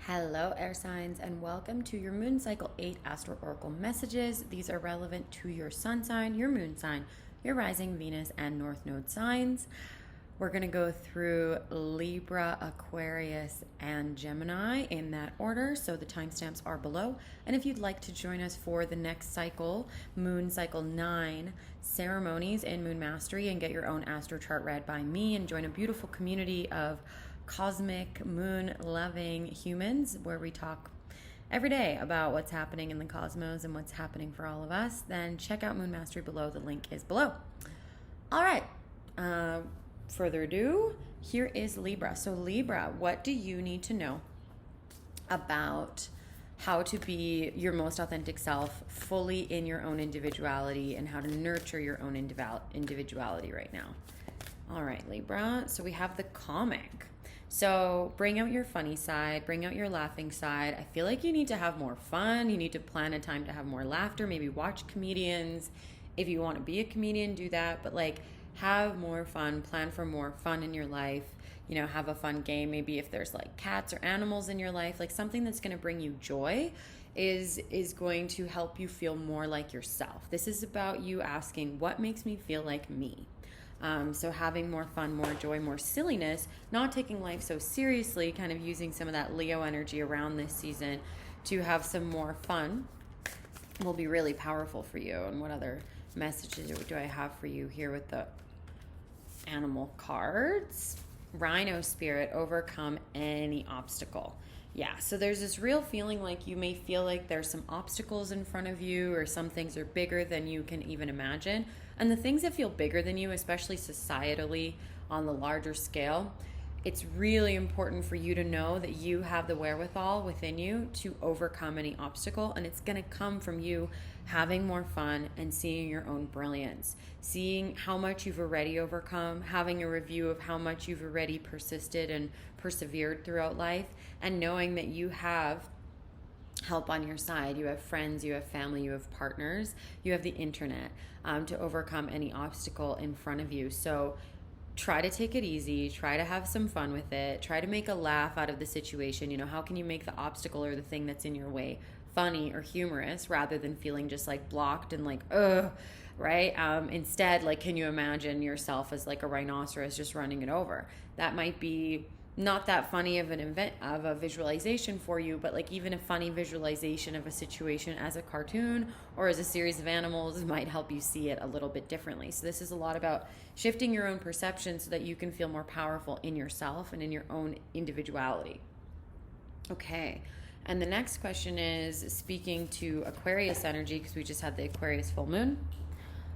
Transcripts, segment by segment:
Hello, air signs, and welcome to your Moon Cycle 8 Astro Oracle messages. These are relevant to your sun sign, your moon sign, your rising, Venus, and North Node signs. We're going to go through Libra, Aquarius, and Gemini in that order, so the timestamps are below. And if you'd like to join us for the next cycle, Moon Cycle 9 ceremonies in Moon Mastery, and get your own astro chart read by me and join a beautiful community of cosmic moon loving humans where we talk every day about what's happening in the cosmos and what's happening for all of us, then check out Moon Mastery below. The link is below. All right, further ado, here is Libra. So Libra, what do you need to know about how to be your most authentic self, fully in your own individuality, and how to nurture your own individuality right now? All right, Libra, so we have the comic. So bring out your funny side, bring out your laughing side. I feel like you need to have more fun. You need to plan a time to have more laughter, maybe watch comedians. If you want to be a comedian, do that, but like have more fun, plan for more fun in your life. You know, have a fun game. Maybe if there's like cats or animals in your life, like something that's going to bring you joy is going to help you feel more like yourself. This is about you asking, what makes me feel like me? So having more fun, more joy, more silliness, not taking life so seriously, kind of using some of that Leo energy around this season to have some more fun will be really powerful for you. And what other messages do I have for you here with the animal cards? Rhino spirit, overcome any obstacle. Yeah, so there's this real feeling like you may feel like there's some obstacles in front of you, or some things are bigger than you can even imagine. And the things that feel bigger than you, especially societally on the larger scale, it's really important for you to know that you have the wherewithal within you to overcome any obstacle. And it's going to come from you having more fun and seeing your own brilliance, seeing how much you've already overcome, having a review of how much you've already persisted and persevered throughout life, and knowing that you have help on your side. You have friends, you have family, you have partners, you have the internet to overcome any obstacle in front of you. So try to take it easy, try to have some fun with it, try to make a laugh out of the situation. You know, how can you make the obstacle or the thing that's in your way funny or humorous rather than feeling just like blocked and like, ugh, right? Instead, like, can you imagine yourself as like a rhinoceros just running it over? That might be not that funny of a visualization for you, but like even a funny visualization of a situation as a cartoon or as a series of animals might help you see it a little bit differently. So this is a lot about shifting your own perception so that you can feel more powerful in yourself and in your own individuality. Okay, and the next question is speaking to Aquarius energy, because we just had the Aquarius full moon.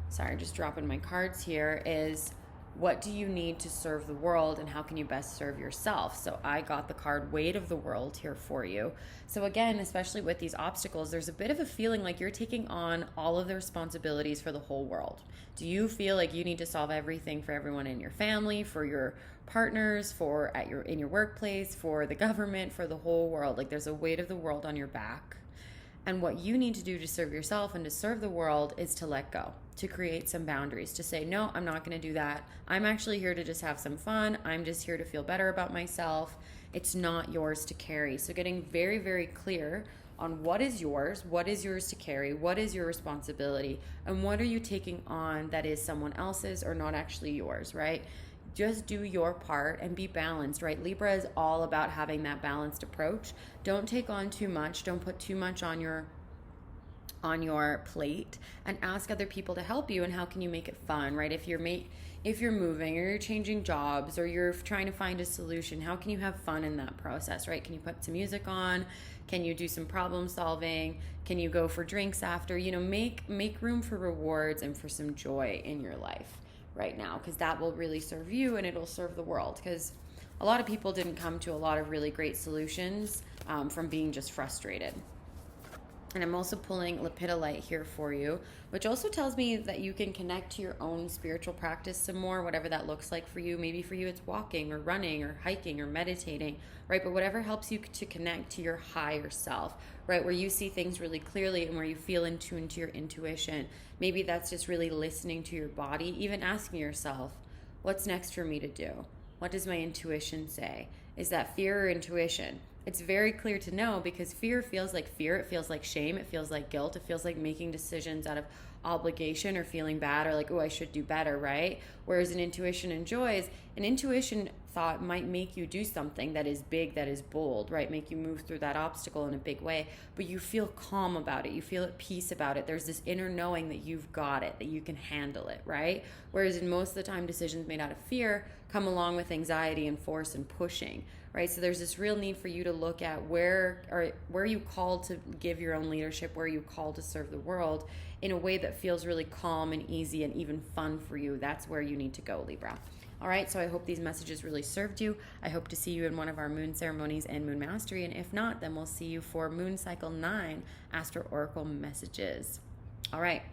Sorry, just dropping my cards here. Is what do you need to serve the world, and how can you best serve yourself? So I got the card weight of the world here for you. So again, especially with these obstacles, there's a bit of a feeling like you're taking on all of the responsibilities for the whole world. Do you feel like you need to solve everything for everyone in your family, for your partners, in your workplace, for the government, for the whole world? Like there's a weight of the world on your back. And what you need to do to serve yourself and to serve the world is to let go, to create some boundaries, to say, no, I'm not going to do that. I'm actually here to just have some fun. I'm just here to feel better about myself. It's not yours to carry. So getting very, very clear on what is yours to carry, what is your responsibility, and what are you taking on that is someone else's or not actually yours, right? Just do your part and be balanced, right? Libra is all about having that balanced approach. Don't take on too much. Don't put too much on your plate, and ask other people to help you. And how can you make it fun, right? If you're moving, or you're changing jobs, or you're trying to find a solution, how can you have fun in that process, right? Can you put some music on? Can you do some problem solving? Can you go for drinks after? You know, make room for rewards and for some joy in your life right now, because that will really serve you and it'll serve the world. Because a lot of people didn't come to a lot of really great solutions from being just frustrated. And I'm also pulling Lepidolite here for you, which also tells me that you can connect to your own spiritual practice some more, whatever that looks like for you. Maybe for you it's walking or running or hiking or meditating, right? But whatever helps you to connect to your higher self, right? Where you see things really clearly and where you feel in tune to your intuition. Maybe that's just really listening to your body, even asking yourself, what's next for me to do? What does my intuition say? Is that fear or intuition? It's very clear to know, because fear feels like fear. It feels like shame. It feels like guilt. It feels like making decisions out of obligation or feeling bad, or like, oh, I should do better, right? Whereas an intuition enjoys, an intuition thought might make you do something that is big, that is bold, right? Make you move through that obstacle in a big way, but you feel calm about it. You feel at peace about it. There's this inner knowing that you've got it, that you can handle it, right? Whereas in most of the time, decisions made out of fear come along with anxiety and force and pushing, right? So there's this real need for you to look at where are you called to give your own leadership, where are you called to serve the world in a way that feels really calm and easy and even fun for you. That's where you need to go, Libra. All right, so I hope these messages really served you. I hope to see you in one of our moon ceremonies and moon mastery, and if not, then we'll see you for moon cycle 9 Astro Oracle messages. All right.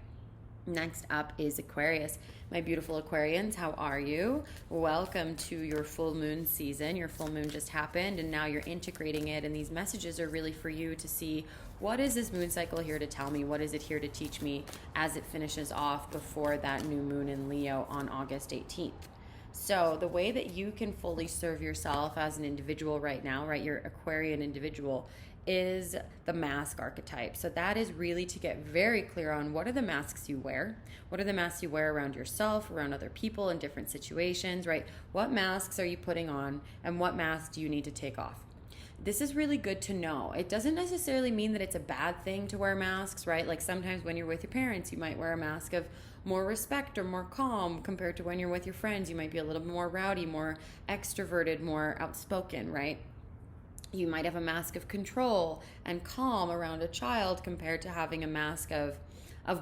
Next up is Aquarius. My beautiful Aquarians, how are you? Welcome to your full moon season. Your full moon just happened, and now you're integrating it, and these messages are really for you to see, what is this moon cycle here to tell me? What is it here to teach me as it finishes off before that new moon in Leo on August 18th? So the way that you can fully serve yourself as an individual right now, right, your Aquarian individual, is the mask archetype. So that is really to get very clear on, what are the masks you wear? What are the masks you wear around yourself, around other people in different situations, right? What masks are you putting on, and what masks do you need to take off? This is really good to know. It doesn't necessarily mean that it's a bad thing to wear masks, right? Like sometimes when you're with your parents, you might wear a mask of more respect or more calm, compared to when you're with your friends. You might be a little more rowdy, more extroverted, more outspoken, right? You might have a mask of control and calm around a child, compared to having a mask of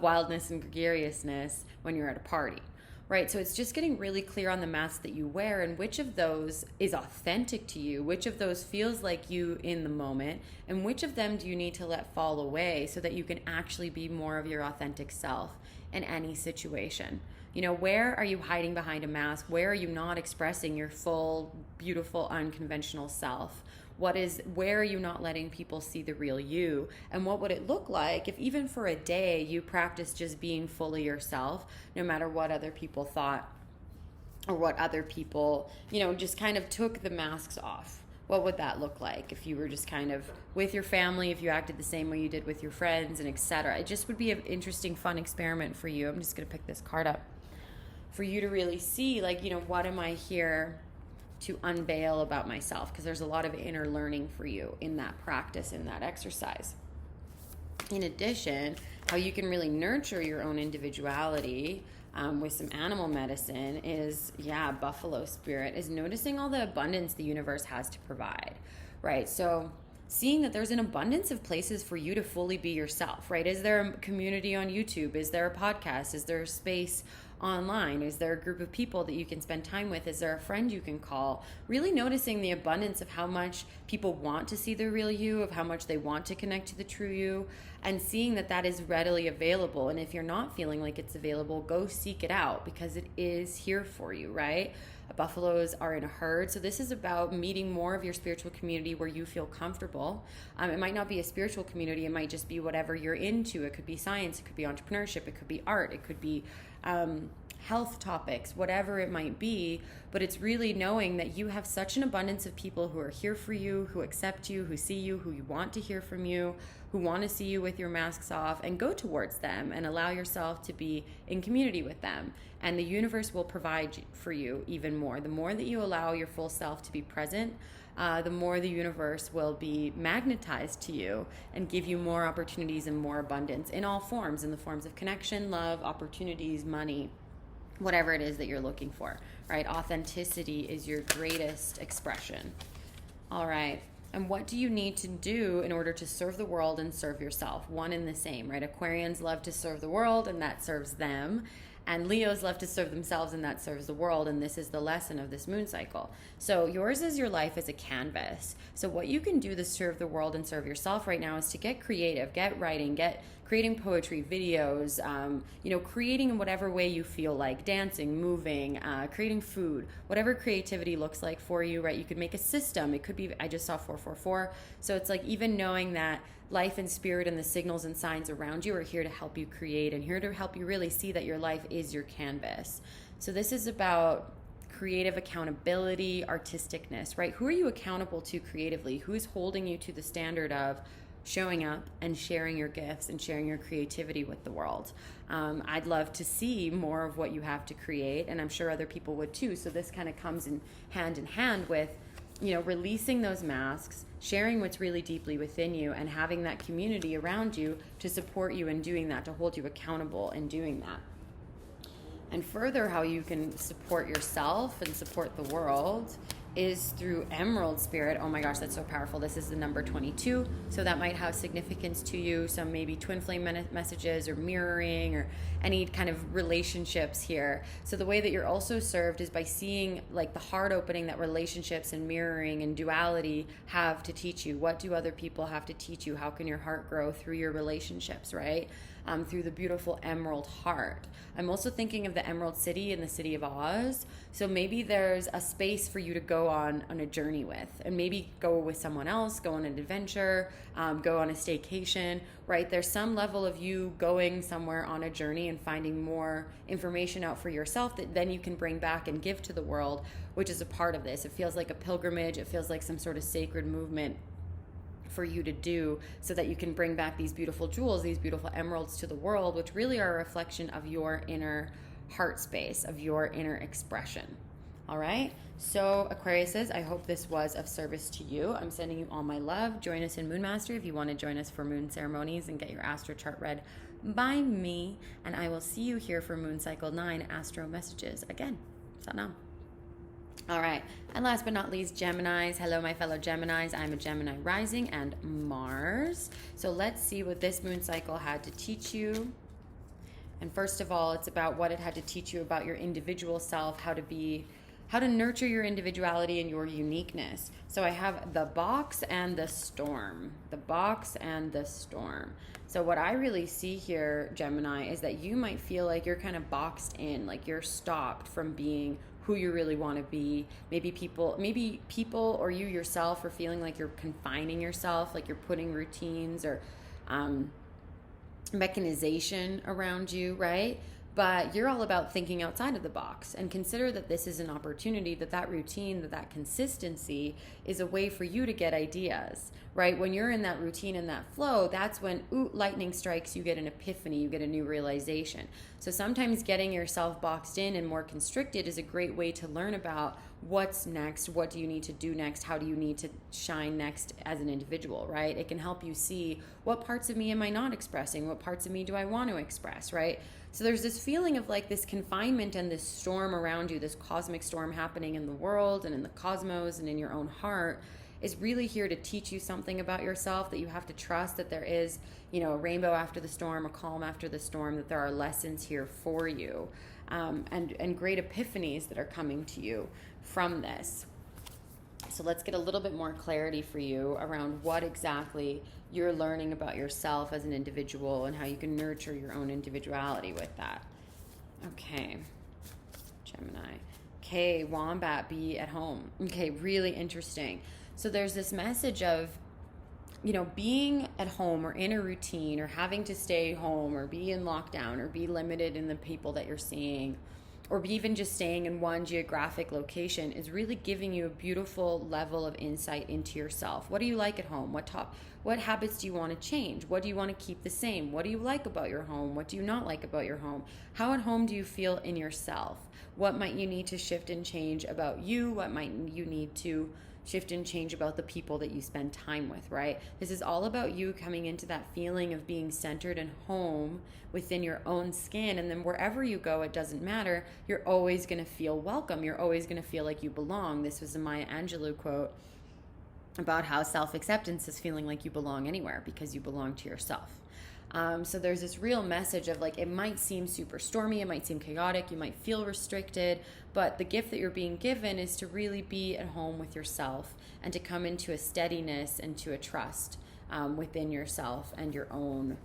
wildness and gregariousness when you're at a party, right? So it's just getting really clear on the masks that you wear, and which of those is authentic to you, which of those feels like you in the moment, and which of them do you need to let fall away so that you can actually be more of your authentic self in any situation. You know, where are you hiding behind a mask? Where are you not expressing your full, beautiful, unconventional self? Where are you not letting people see the real you? And what would it look like if even for a day you practice just being fully yourself, no matter what other people thought, or what other people, just kind of took the masks off? What would that look like if you were just kind of with your family, if you acted the same way you did with your friends, and etc.? It just would be an interesting, fun experiment for you. I'm just going to pick this card up for you to really see, what am I here to unveil about myself? Because there's a lot of inner learning for you in that practice, in that exercise. In addition, how you can really nurture your own individuality with some animal medicine is, buffalo spirit, is noticing all the abundance the universe has to provide, right? So seeing that there's an abundance of places for you to fully be yourself, right? Is there a community on YouTube? Is there a podcast? Is there a space online? Is there a group of people that you can spend time with? Is there a friend you can call? Really noticing the abundance of how much people want to see the real you, of how much they want to connect to the true you, and seeing that that is readily available. And if you're not feeling like it's available, go seek it out, because it is here for you, right? Buffaloes are in a herd. So this is about meeting more of your spiritual community where you feel comfortable. It might not be a spiritual community. It might just be whatever you're into. It could be science. It could be entrepreneurship. It could be art. It could be health topics, whatever it might be. But it's really knowing that you have such an abundance of people who are here for you, who accept you, who see you, who want to hear from you, who want to see you with your masks off, and go towards them and allow yourself to be in community with them. And the universe will provide for you even more. The more that you allow your full self to be present, the more the universe will be magnetized to you and give you more opportunities and more abundance in all forms, in the forms of connection, love, opportunities, money, whatever it is that you're looking for, right? Authenticity is your greatest expression. All right. And what do you need to do in order to serve the world and serve yourself? One and the same, right? Aquarians love to serve the world, and that serves them. And Leos love to serve themselves, and that serves the world. And this is the lesson of this moon cycle. So yours is your life as a canvas. So what you can do to serve the world and serve yourself right now is to get creative, get writing, get creating poetry, videos, creating in whatever way you feel like, dancing, moving, creating food, whatever creativity looks like for you, right? You could make a system. It could be, I just saw 444. So it's like even knowing that life and spirit and the signals and signs around you are here to help you create and here to help you really see that your life is your canvas. So this is about creative accountability, artisticness, right? Who are you accountable to creatively? Who's holding you to the standard of showing up and sharing your gifts and sharing your creativity with the world? I'd love to see more of what you have to create, and I'm sure other people would too. So this kind of comes in hand with, releasing those masks, sharing what's really deeply within you, and having that community around you to support you in doing that, to hold you accountable in doing that. And further, how you can support yourself and support the world is through Emerald Spirit. Oh my gosh, that's so powerful. This is the number 22, so that might have significance to you. Some maybe twin flame messages or mirroring or any kind of relationships here. So the way that you're also served is by seeing like the heart opening that relationships and mirroring and duality have to teach you. What do other people have to teach you? How can your heart grow through your relationships, right? Through the beautiful emerald heart. I'm also thinking of the Emerald City and the City of Oz. So maybe there's a space for you to go on a journey with, and maybe go with someone else, go on an adventure, go on a staycation, right? There's some level of you going somewhere on a journey and finding more information out for yourself that then you can bring back and give to the world, which is a part of this. It feels like a pilgrimage. It feels like some sort of sacred movement for you to do, so that you can bring back these beautiful jewels, these beautiful emeralds to the world, which really are a reflection of your inner heart space, of your inner expression. All right. So Aquariuses, I hope this was of service to you. I'm sending you all my love. Join us in Moon Mastery if you want to join us for moon ceremonies and get your astro chart read by me. And I will see you here for Moon Cycle 9 Astro Messages again. Satnam. All right, and last but not least, Geminis. Hello, my fellow Geminis. I'm a Gemini rising and Mars. So let's see what this moon cycle had to teach you. And first of all, it's about what it had to teach you about your individual self, how to nurture your individuality and your uniqueness. So I have the box and the storm. The box and the storm. So what I really see here, Gemini, is that you might feel like you're kind of boxed in, like you're stopped from being who you really want to be. Maybe people or you yourself are feeling like you're confining yourself, like you're putting routines or mechanization around you, right? But you're all about thinking outside of the box, and consider that this is an opportunity, that routine, that consistency is a way for you to get ideas, right? When you're in that routine and that flow, that's when lightning strikes, you get an epiphany, you get a new realization. So sometimes getting yourself boxed in and more constricted is a great way to learn about what's next, what do you need to do next, how do you need to shine next as an individual, right? It can help you see, what parts of me am I not expressing, what parts of me do I want to express, right? So there's this feeling of like this confinement and this storm around you, this cosmic storm happening in the world and in the cosmos and in your own heart, is really here to teach you something about yourself, that you have to trust that there is, a rainbow after the storm, a calm after the storm, that there are lessons here for you, and great epiphanies that are coming to you from this. So let's get a little bit more clarity for you around what exactly you're learning about yourself as an individual and how you can nurture your own individuality with that. Okay, Gemini. Okay, Wombat, be at home. Okay, really interesting. So there's this message of, being at home or in a routine or having to stay home or be in lockdown or be limited in the people that you're seeing, or even just staying in one geographic location, is really giving you a beautiful level of insight into yourself. What do you like at home? What habits do you want to change? What do you want to keep the same? What do you like about your home? What do you not like about your home? How at home do you feel in yourself? What might you need to shift and change about you? What might you need to shift and change about the people that you spend time with, right? This is all about you coming into that feeling of being centered and home within your own skin. And then wherever you go, it doesn't matter. You're always going to feel welcome. You're always going to feel like you belong. This was a Maya Angelou quote about how self-acceptance is feeling like you belong anywhere because you belong to yourself. So there's this real message of like, it might seem super stormy, it might seem chaotic, you might feel restricted, but the gift that you're being given is to really be at home with yourself and to come into a steadiness and to a trust within yourself and your own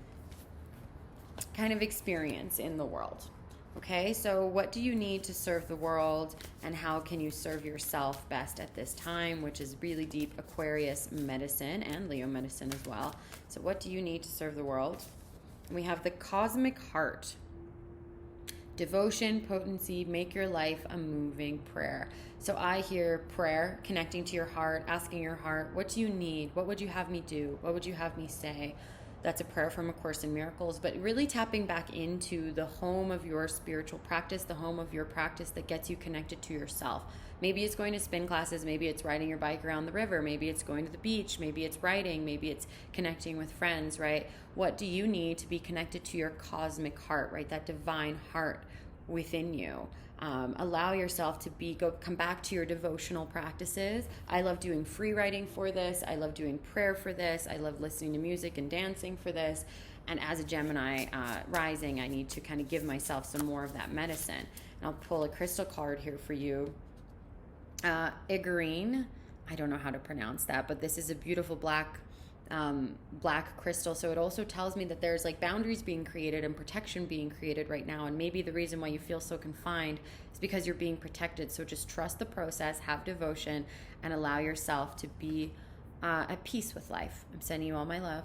kind of experience in the world. Okay, so what do you need to serve the world, and how can you serve yourself best at this time, which is really deep Aquarius medicine and Leo medicine as well. So what do you need to serve the world? We have the cosmic heart. Devotion, potency, make your life a moving prayer. So I hear prayer, connecting to your heart, asking your heart, what do you need? What would you have me do? What would you have me say? That's a prayer from A Course in Miracles, but really tapping back into the home of your spiritual practice, the home of your practice that gets you connected to yourself. Maybe it's going to spin classes, maybe it's riding your bike around the river, maybe it's going to the beach, maybe it's writing, maybe it's connecting with friends, right? What do you need to be connected to your cosmic heart, right? That divine heart within you. Allow yourself to come back to your devotional practices. I love doing free writing for this. I love doing prayer for this. I love listening to music and dancing for this. And as a Gemini rising, I need to kind of give myself some more of that medicine. And I'll pull a crystal card here for you. Igarine. I don't know how to pronounce that, but this is a beautiful black crystal. So it also tells me that there's like boundaries being created and protection being created right now. And maybe the reason why you feel so confined is because you're being protected. So just trust the process, have devotion, and allow yourself to be at peace with life. I'm sending you all my love.